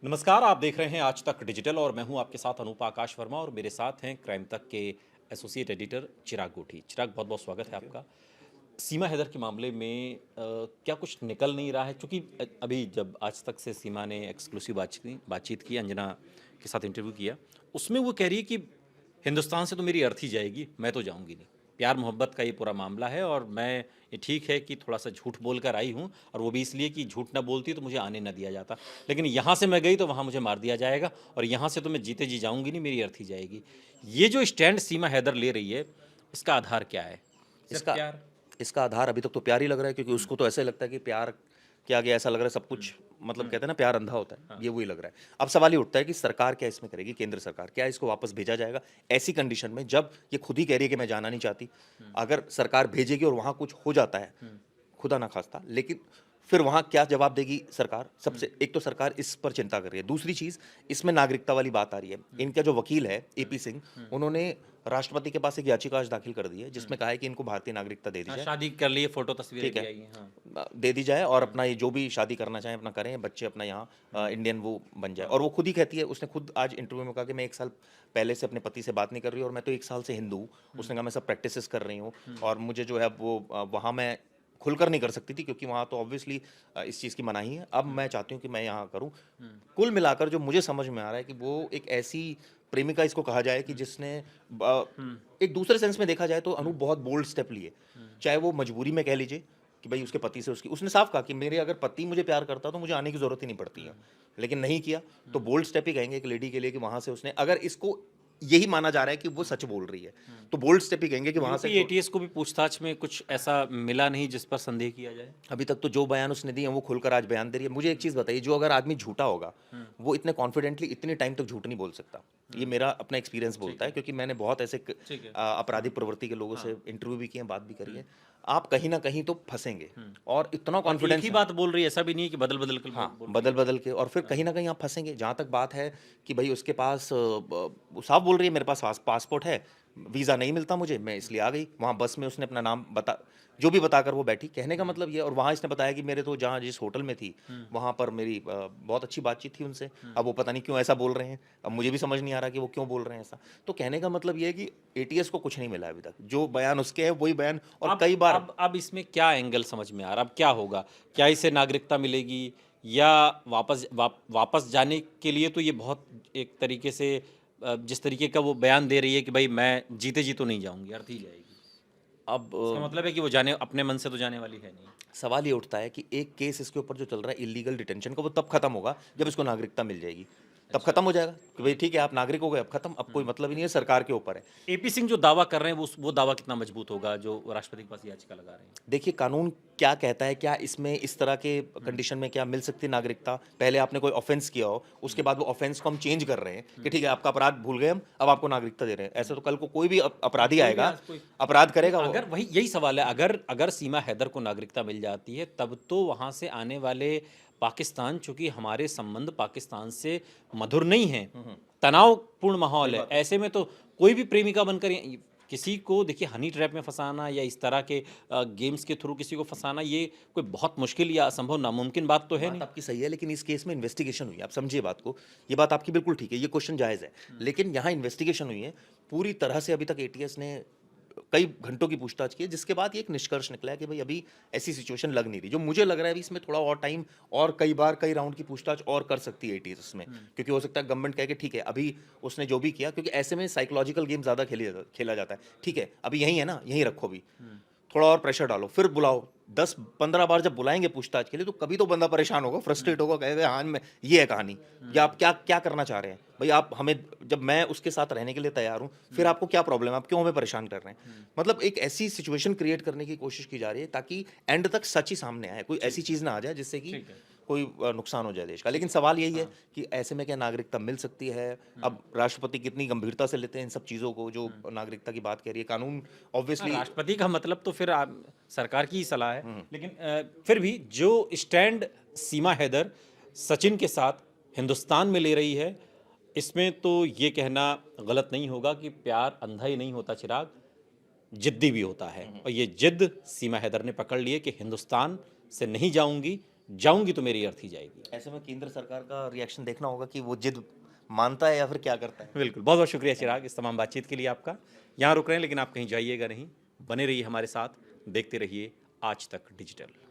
नमस्कार, आप देख रहे हैं आज तक डिजिटल और मैं हूं आपके साथ अनूप आकाश वर्मा और मेरे साथ हैं क्राइम तक के एसोसिएट एडिटर चिराग गोठी। चिराग, बहुत बहुत स्वागत है थैंक यू। आपका। सीमा हैदर के मामले में क्या कुछ निकल नहीं रहा है? क्योंकि अभी जब आज तक से सीमा ने एक्सक्लूसिव बातचीत की, अंजना के साथ इंटरव्यू किया, उसमें वो कह रही है कि हिंदुस्तान से तो मेरी अर्थी जाएगी, मैं तो जाऊंगी नहीं। प्यार मोहब्बत का ये पूरा मामला है और मैं, ये ठीक है कि थोड़ा सा झूठ बोल कर आई हूँ और वो भी इसलिए कि झूठ ना बोलती तो मुझे आने ना दिया जाता, लेकिन यहाँ से मैं गई तो वहाँ मुझे मार दिया जाएगा और यहाँ से तो मैं जीते जी जाऊंगी नहीं, मेरी अर्थी जाएगी। ये जो स्टैंड सीमा हैदर ले रही है, इसका आधार क्या है? सिर्फ इसका प्यार? इसका आधार अभी तक तो प्यार ही लग रहा है, क्योंकि उसको तो ऐसा लगता है कि प्यार के आगे ऐसा लग रहा है सब कुछ, मतलब कहते हैं ना प्यार अंधा होता है, ये वही लग रहा है। अब सवाल ये उठता है कि सरकार क्या इसमें करेगी, केंद्र सरकार क्या इसको वापस भेजा जाएगा ऐसी कंडीशन में जब ये खुद ही कह रही है कि मैं जाना नहीं चाहती। अगर सरकार भेजेगी और वहाँ कुछ हो जाता है, खुदा ना खास्ता, लेकिन फिर वहाँ क्या जवाब देगी सरकार? सबसे एक तो सरकार इस पर चिंता कर रही है, दूसरी चीज़ इसमें नागरिकता वाली बात आ रही है। इनका जो वकील है एपी सिंह, उन्होंने राष्ट्रपति के पास एक याचिका आज दाखिल कर दी है जिसमें कहा है कि इनको भारतीय नागरिकता दे दी हाँ, जाए। शादी कर लिए, फोटो तस्वीरें ठीक भी है, आई हैं। हाँ। दे दी जाए और अपना ये जो भी शादी करना चाहें अपना करें, बच्चे अपना यहाँ इंडियन वो बन जाए। और वो खुद ही कहती है, उसने खुद आज इंटरव्यू में कहा कि मैं 1 साल पहले से अपने पति से बात नहीं कर रही हूँ और मैं तो 1 साल से हिंदू हूँ। उसने कहा मैं सब प्रैक्टिसेस कर रही हूँ और मुझे जो है वो वहाँ मैं खुलकर नहीं कर सकती थी क्योंकि वहाँ तो ऑब्वियसली इस चीज़ की मनाही है। अब मैं चाहती हूँ कि मैं यहाँ करूँ। कुल मिलाकर जो मुझे समझ में आ रहा है कि वो एक ऐसी प्रेमिका इसको कहा जाए कि जिसने एक दूसरे सेंस में देखा जाए तो अनूप बहुत बोल्ड स्टेप लिए, चाहे वो मजबूरी में कह लीजिए कि भाई उसके पति से उसकी, उसने साफ कहा कि मेरे अगर पति मुझे प्यार करता तो मुझे आने की जरूरत ही नहीं पड़ती है, लेकिन नहीं किया। तो बोल्ड स्टेप ही कहेंगे एक लेडी के लिए कि वहां से उसने, अगर इसको यही माना जा रहा है कि वो सच बोल रही है, तो बोल्ड स्टेप ही कहेंगे कि वहां से यूपी एटीएस को भी पूछताछ में कुछ ऐसा मिला नहीं जिस पर संदेह किया जाए? अभी तक तो जो बयान उसने दिए हैं वो खुलकर आज बयान दे रही है। मुझे एक चीज़ बताइए, जो अगर आदमी झूठा होगा वो इतने कॉन्फिडेंटली इतने टाइम तक झूठ नहीं बोल सकता। ये मेरा अपना एक्सपीरियंस बोलता है, क्योंकि मैंने बहुत ऐसे ठीक है। आपराधिक प्रवृत्ति के लोगों से इंटरव्यू भी किए हैं, बात भी करी है। आप कहीं ना कहीं तो फंसेंगे और इतना और एक ही कॉन्फिडेंस है। बात बोल रही है, ऐसा भी नहीं है कि बदल बदल कर हाँ, बोल रही बदल है। बदल के, और फिर कहीं ना कहीं आप फंसेंगे। जहाँ तक बात है कि भाई उसके पास वो साफ बोल रही है मेरे पास पासपोर्ट है, वीज़ा नहीं मिलता मुझे, मैं इसलिए आ गई। वहाँ बस में उसने अपना नाम बता, जो भी बताकर वो बैठी, कहने का मतलब ये। और वहाँ इसने बताया कि मेरे तो जहाँ जिस होटल में थी वहाँ पर मेरी बहुत अच्छी बातचीत थी उनसे। अब वो पता नहीं क्यों ऐसा बोल रहे हैं, अब मुझे भी समझ नहीं आ रहा कि वो क्यों बोल रहे हैं ऐसा। तो कहने का मतलब ये है कि एटीएस को कुछ नहीं मिला अभी तक, जो बयान उसके है वही बयान। और अब कई बार अब इसमें क्या एंगल समझ में आ रहा है? अब क्या होगा? क्या इसे नागरिकता मिलेगी या वापस जाने के लिए तो ये बहुत एक तरीके से जिस तरीके का वो बयान दे रही है कि भाई मैं जीते जी तो नहीं जाऊंगी, अर्थ ही जाएगी। अब इसका मतलब है कि वो जाने, अपने मन से तो जाने वाली है नहीं। सवाल ये उठता है कि एक केस इसके ऊपर जो चल रहा है इलीगल डिटेंशन का, वो तब खत्म होगा जब इसको नागरिकता मिल जाएगी। तब अच्छा। खत्म हो जाएगा कि भाई ठीक है आप नागरिक हो गए, अब खत्म, अब कोई मतलब ही नहीं है, सरकार के ऊपर है। एपी सिंह जो दावा कर रहे हैं वो दावा कितना मजबूत होगा जो राष्ट्रपति के पास याचिका लगा रहे हैं? देखिए कानून क्या कहता है, क्या इसमें इस तरह के कंडीशन में क्या मिल सकती है नागरिकता? पहले आपने कोई ऑफेंस किया हो, उसके बाद वो ऑफेंस को हम चेंज कर रहे हैं कि ठीक है आपका अपराध भूल गए हम, अब आपको नागरिकता दे रहे हैं। ऐसे तो कल को कोई भी अपराधी कोई भी आएगा, आज कोई अपराध नहीं, करेगा वो। अगर वही यही सवाल है, अगर अगर सीमा हैदर को नागरिकता मिल जाती है तब तो वहां से आने वाले पाकिस्तान, चूंकि हमारे संबंध पाकिस्तान से मधुर नहीं है, तनावपूर्ण सही माहौल है, बात है। ऐसे में तो कोई भी प्रेमिका बनकर किसी को, देखिए, हनी ट्रैप में फंसाना या इस तरह के गेम्स के थ्रू किसी को फंसाना, ये कोई बहुत मुश्किल या असंभव नामुमकिन बात तो है बात नहीं। आपकी सही है, लेकिन इस केस में इन्वेस्टिगेशन हुई है, आप समझिए बात को। ये बात आपकी बिल्कुल ठीक है, ये क्वेश्चन जायज़ है। लेकिन यहाँ इन्वेस्टिगेशन हुई है पूरी तरह से। अभी तक एटीएस ने कई घंटों की पूछताछ की है, जिसके बाद ये एक निष्कर्ष निकला है कि भाई अभी ऐसी सिचुएशन लग नहीं रही। जो मुझे लग रहा है अभी इसमें थोड़ा और टाइम, और कई बार कई राउंड की पूछताछ और कर सकती है एटीएस इसमें, क्योंकि हो सकता है गवर्नमेंट कहे कि ठीक है अभी उसने जो भी किया, क्योंकि ऐसे में साइकोलॉजिकल गेम ज़्यादा खेला जाता है। ठीक है अभी यही है ना, यहीं रखो अभी, थोड़ा और प्रेशर डालो, फिर बुलाओ। 10-15 बार जब बुलाएंगे पूछताछ के लिए तो कभी तो बंदा परेशान होगा, फ्रस्ट्रेट होगा, कहेगा हाँ मैं, ये है कहानी, या आप क्या क्या करना चाह रहे हैं भाई आप हमें, जब मैं उसके साथ रहने के लिए तैयार हूँ फिर आपको क्या प्रॉब्लम है, आप क्यों हमें परेशान कर रहे हैं? मतलब एक ऐसी सिचुएशन क्रिएट करने की कोशिश की जा रही है ताकि एंड तक सच ही सामने आए, कोई ऐसी चीज़ ना आ जाए जिससे कि ठीक है। कोई नुकसान हो जाए देश का। लेकिन सवाल यही है कि ऐसे में क्या नागरिकता मिल सकती है? अब राष्ट्रपति कितनी गंभीरता से लेते हैं इन सब चीज़ों को, जो नागरिकता की बात कह रही है कानून हाँ, ऑब्वियसली। राष्ट्रपति का मतलब तो फिर सरकार की ही सलाह है, लेकिन फिर भी जो स्टैंड सीमा हैदर सचिन के साथ हिंदुस्तान में ले रही है, इसमें तो ये कहना गलत नहीं होगा कि प्यार अंधा ही नहीं होता चिराग, जिद्दी भी होता है। और ये जिद सीमा हैदर ने पकड़ ली है कि हिंदुस्तान से नहीं जाऊंगी, जाऊंगी तो मेरी अर्थी जाएगी। ऐसे में केंद्र सरकार का रिएक्शन देखना होगा कि वो जिद मानता है या फिर क्या करता है। बिल्कुल, बहुत बहुत शुक्रिया चिराग इस तमाम बातचीत के लिए आपका। यहाँ रुक रहे हैं लेकिन आप कहीं जाइएगा नहीं, बने रहिए हमारे साथ, देखते रहिए आज तक डिजिटल।